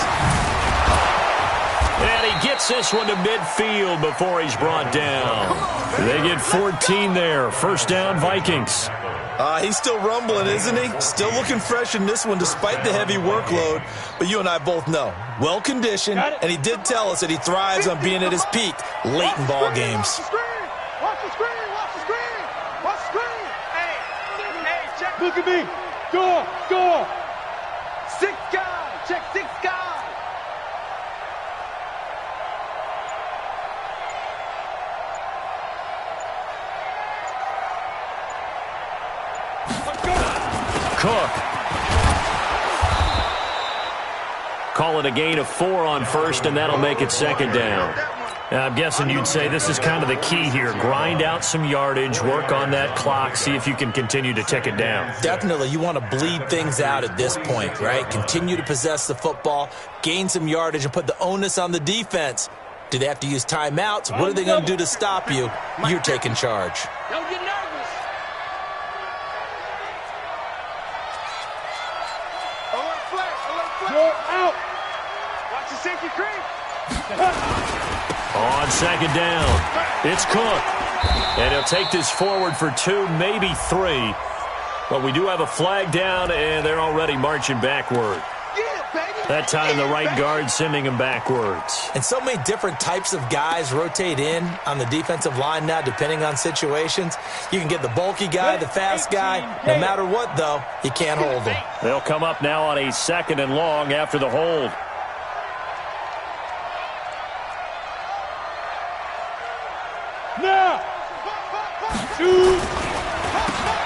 And he gets this one to midfield before he's brought down. They get 14 there. First down, Vikings. He's still rumbling, isn't he? Still looking fresh in this one despite the heavy workload. But you and I both know, well-conditioned, and he did tell us that he thrives on being at his peak late in ball games. Watch the screen! Watch the screen! Watch the screen! Hey, check. Look at me! Door! 6 guys! Check 6 guys! Cook. Call it a gain of 4 on first, and that'll make it second down. Now, I'm guessing you'd say this is kind of the key here. Grind out some yardage, work on that clock, see if you can continue to tick it down. Definitely. You want to bleed things out at this point, right? Continue to possess the football, gain some yardage, and put the onus on the defense. Do they have to use timeouts? What are they going to do to stop you? You're taking charge. Don't get nervous. You're out! Watch the safety creep. On second down, it's Cook. And he'll take this forward for 2, maybe 3. But we do have a flag down, and they're already marching backward. That time, the right guard sending him backwards. And so many different types of guys rotate in on the defensive line now, depending on situations. You can get the bulky guy, the fast guy. No matter what, though, you can't hold him. They'll come up now on a 2nd and long after the hold. Now! Shoot!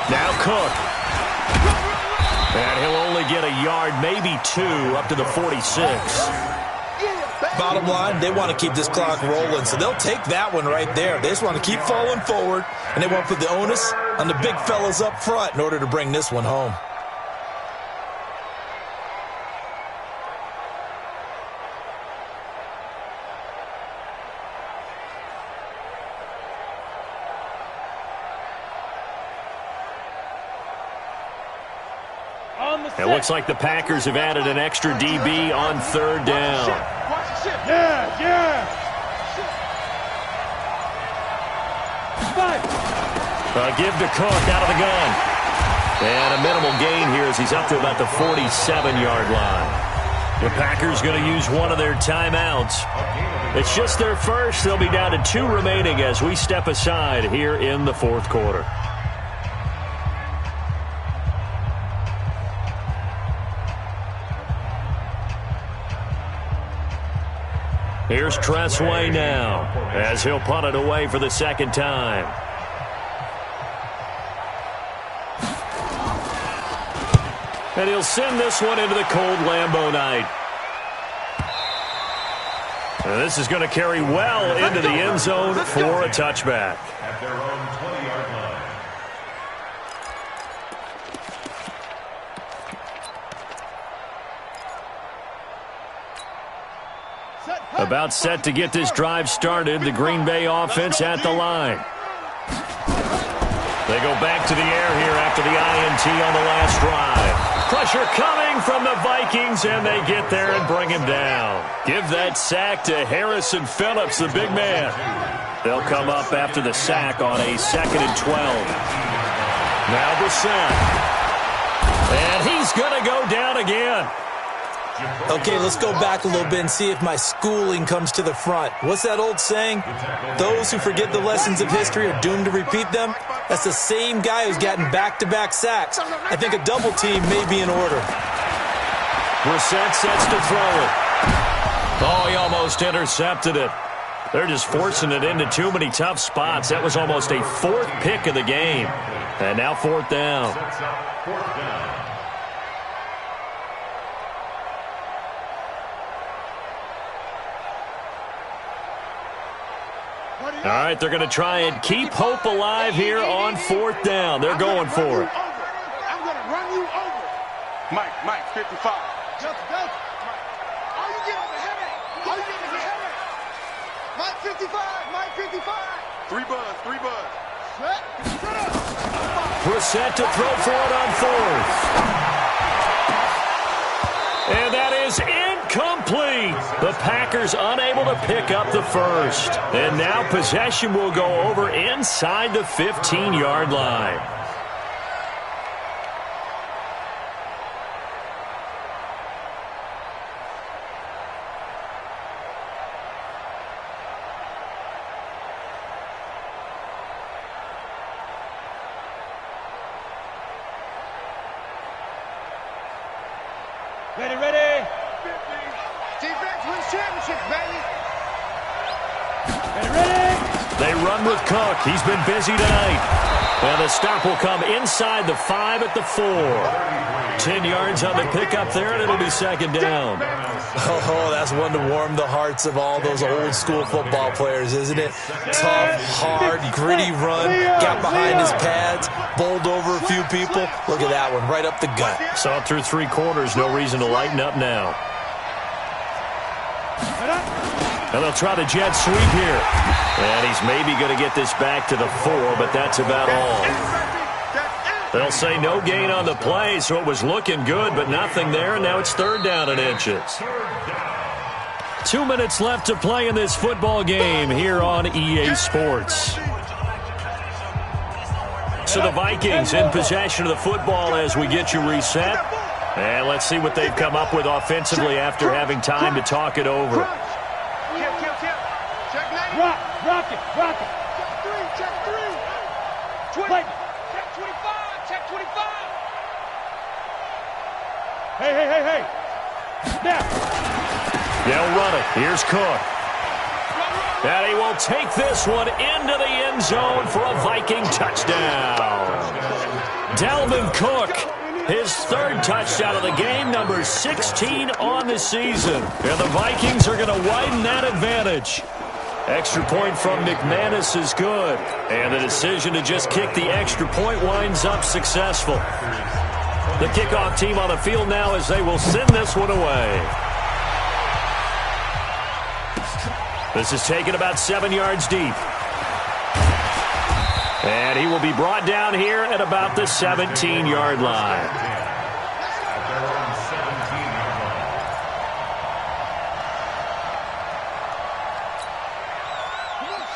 Now Cook. And he'll only get a yard, maybe 2, up to the 46. Bottom line, they want to keep this clock rolling, so they'll take that one right there. They just want to keep falling forward, and they want to put the onus on the big fellas up front in order to bring this one home. It looks like the Packers have added an extra DB on 3rd down. Yeah! Give to Cook out of the gun. And a minimal gain here as he's up to about the 47-yard line. The Packers going to use one of their timeouts. It's just their first. They'll be down to 2 remaining as we step aside here in the 4th quarter. Here's Tressway now as he'll punt it away for the second time. And he'll send this one into the cold Lambeau night. And this is going to carry well into the end zone for a touchback. At their own 20-yard line. About set to get this drive started, the Green Bay offense at the line. They go back to the air here after the INT on the last drive. Pressure coming from the Vikings, and they get there and bring him down. Give that sack to Harrison Phillips, the big man. They'll come up after the sack on a 2nd and 12. Now the sack. And he's going to go down again. Okay, let's go back a little bit and see if my schooling comes to the front. What's that old saying? Those who forget the lessons of history are doomed to repeat them. That's the same guy who's gotten back-to-back sacks. I think a double team may be in order. Brissett sets to throw it. Oh, he almost intercepted it. They're just forcing it into too many tough spots. That was almost a 4th pick of the game. And now 4th down. All right, they're going to try and keep hope alive here on 4th down. They're going for it. I'm going to run you over. Mike, 55. Just go. All you get is a headache. All you get is a headache. Mike 55. 3 buzz. Shut up. Brissett to throw for it on 4th. And that is incomplete. The Packers unable to pick up the first. And now possession will go over inside the 15-yard line. Ready. Defense wins championships, baby. Ready. They run with Cook. He's been busy tonight. And the stop will come inside the 5 at the 4. 10 yards on the pickup there, and it'll be 2nd down. Oh, that's one to warm the hearts of all those old-school football players, isn't it? Tough, hard, gritty run, got behind his pads, bowled over a few people. Look at that one, right up the gut. Saw it through 3 quarters, no reason to lighten up now. And they'll try the jet sweep here. And he's maybe going to get this back to the 4, but that's about all. They'll say no gain on the play, so it was looking good, but nothing there, and now it's 3rd down and inches. 2 minutes left to play in this football game here on EA Sports. So the Vikings in possession of the football as we get you reset. And let's see what they've come up with offensively after having time to talk it over. Rock it. Check 3. 20. Check 25. Hey. Snap. They'll run it. Here's Cook. And he will take this one into the end zone for a Viking touchdown. Dalvin Cook, his 3rd touchdown of the game, number 16 on the season. And the Vikings are going to widen that advantage. Extra point from McManus is good. And the decision to just kick the extra point winds up successful. The kickoff team on the field now as they will send this one away. This is taken about 7 yards deep. And he will be brought down here at about the 17-yard line.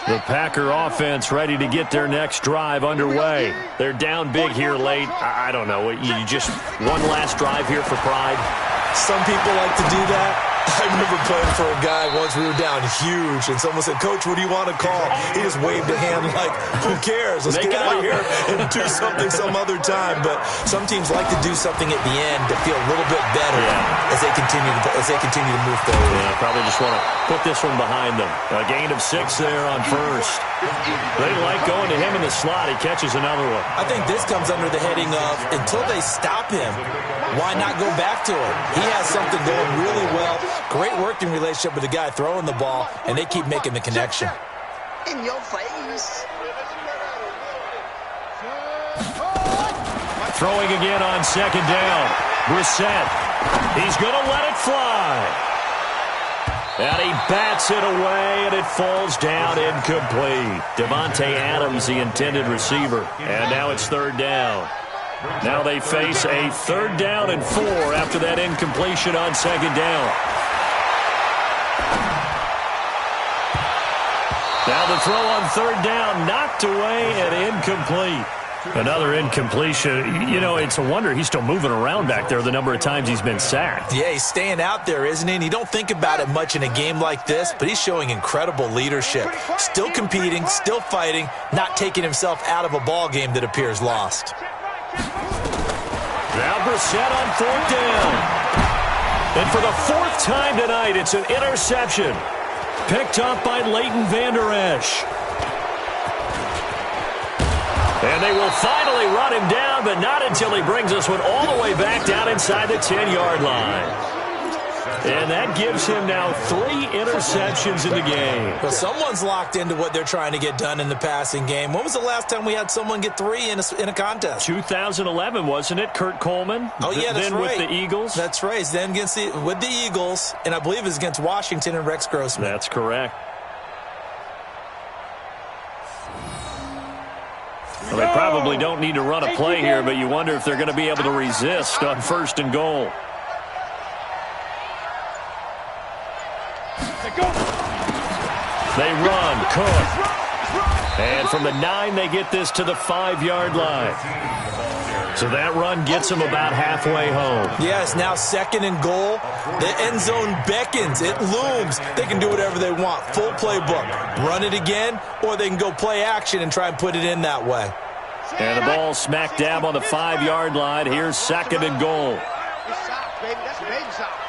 The Packer offense ready to get their next drive underway. They're down big here late. I don't know. You just one last drive here for pride. Some people like to do that. I remember playing for a guy once. We were down huge, and someone said, "Coach, what do you want to call?" He just waved a hand like, "Who cares? Let's get out of here and do something some other time." But some teams like to do something at the end to feel a little bit better as they continue to move forward. Yeah, probably just want to put this one behind them. A gain of 6 there on first. They like going to him in the slot. He catches another one. I think this comes under the heading of, until they stop him, why not go back to him? He has something going really well. Great working relationship with the guy throwing the ball, and they keep making the connection. In your face. Throwing again on second down. Brissett. He's going to let it fly. And he bats it away, and it falls down incomplete. Devontae Adams, the intended receiver. And now it's third down. Now they face a 3rd down and 4 after that incompletion on second down. Now the throw on 3rd down, knocked away and incomplete. Another incompletion. You know, it's a wonder he's still moving around back there the number of times he's been sacked. Yeah, he's staying out there, isn't he? And you don't think about it much in a game like this, but he's showing incredible leadership. Still competing, still fighting, not taking himself out of a ball game that appears lost. Now Brissett on 4th down. And for the 4th time tonight, it's an interception. Picked up by Leighton Vander Esch. And they will finally run him down, but not until he brings this one all the way back down inside the 10-yard line. And that gives him now 3 interceptions in the game. Well, someone's locked into what they're trying to get done in the passing game. When was the last time we had someone get 3 in a contest? 2011, wasn't it? Kurt Coleman? Oh, yeah, that's then right. with the Eagles? That's right. Then with the Eagles, and I believe it was against Washington and Rex Grossman. That's correct. Well, they probably don't need to run a play here, but you wonder if they're going to be able to resist on 1st and goal. They run, Cook. And from the 9, they get this to the 5-yard line. So that run gets them about halfway home. Yes, now 2nd and goal. The end zone beckons. It looms. They can do whatever they want. Full playbook. Run it again, or they can go play action and try and put it in that way. And the ball smack dab on the 5-yard line. Here's 2nd and goal. It's soft, baby. That's baby soft.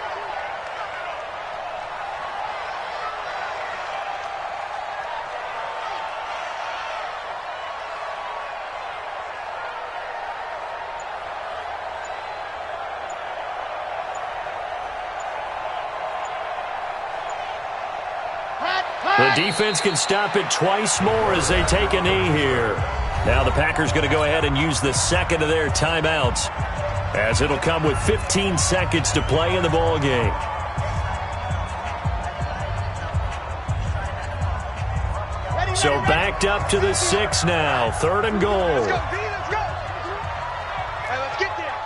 The defense can stop it twice more as they take a knee here. Now the Packers going to go ahead and use the 2nd of their timeouts, as it'll come with 15 seconds to play in the ball game. So backed up to the 6 now. 3rd and goal. Let's go, D. Let's go. Hey, let's get there.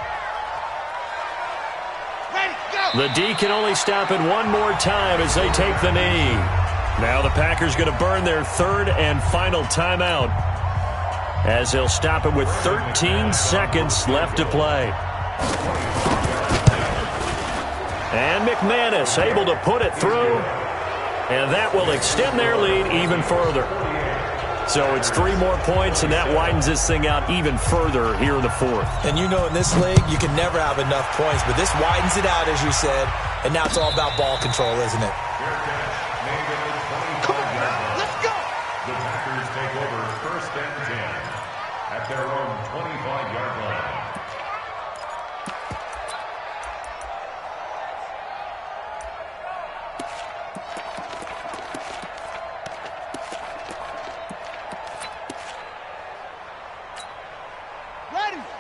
Ready, go. The D can only stop it one more time as they take the knee. Now the Packers going to burn their 3rd and final timeout, as they'll stop it with 13 seconds left to play. And McManus able to put it through, and that will extend their lead even further. So it's 3 more points, and that widens this thing out even further here in the 4th. And you know, in this league, you can never have enough points, but this widens it out, as you said, and now it's all about ball control, isn't it? Come on, let's go. The Packers take over 1st and 10 at their own 25-yard line.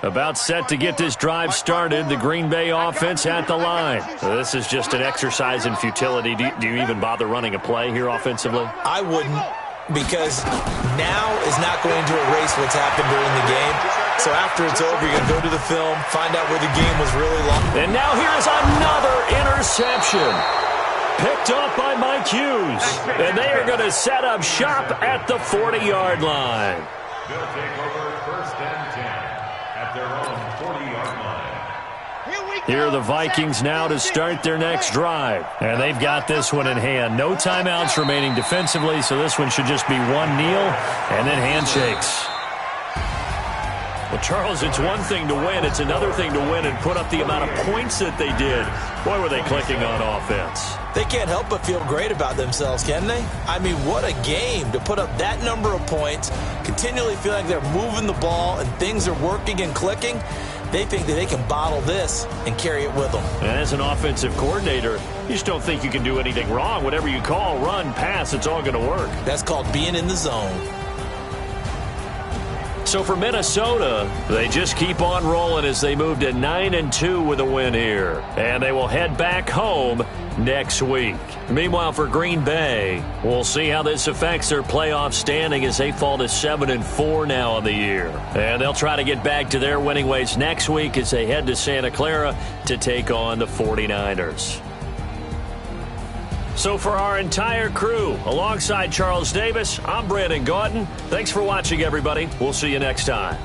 About set to get this drive started, the Green Bay offense at the line. So this is just an exercise in futility. Do you even bother running a play here offensively? I wouldn't, because now is not going to erase what's happened during the game. So after it's over, you're going to go to the film, find out where the game was really long. And now here's another interception. Picked up by Mike Hughes. And they are going to set up shop at the 40-yard line. They'll take over 1st and 10 at their own 40-yard line. Here we Here are the Vikings now to start their next drive. And they've got this one in hand. No timeouts remaining defensively, so this one should just be one kneel and then handshakes. Well, Charles, it's one thing to win. It's another thing to win and put up the amount of points that they did. Boy, were they clicking on offense. They can't help but feel great about themselves, can they? I mean, what a game to put up that number of points, continually feel like they're moving the ball and things are working and clicking. They think that they can bottle this and carry it with them. And as an offensive coordinator, you just don't think you can do anything wrong. Whatever you call, run, pass, it's all going to work. That's called being in the zone. So for Minnesota, they just keep on rolling as they move to 9-2 with a win here. And they will head back home next week. Meanwhile, for Green Bay, we'll see how this affects their playoff standing as they fall to 7-4 now on the year. And they'll try to get back to their winning ways next week as they head to Santa Clara to take on the 49ers. So for our entire crew, alongside Charles Davis, I'm Brandon Gaudin. Thanks for watching, everybody. We'll see you next time.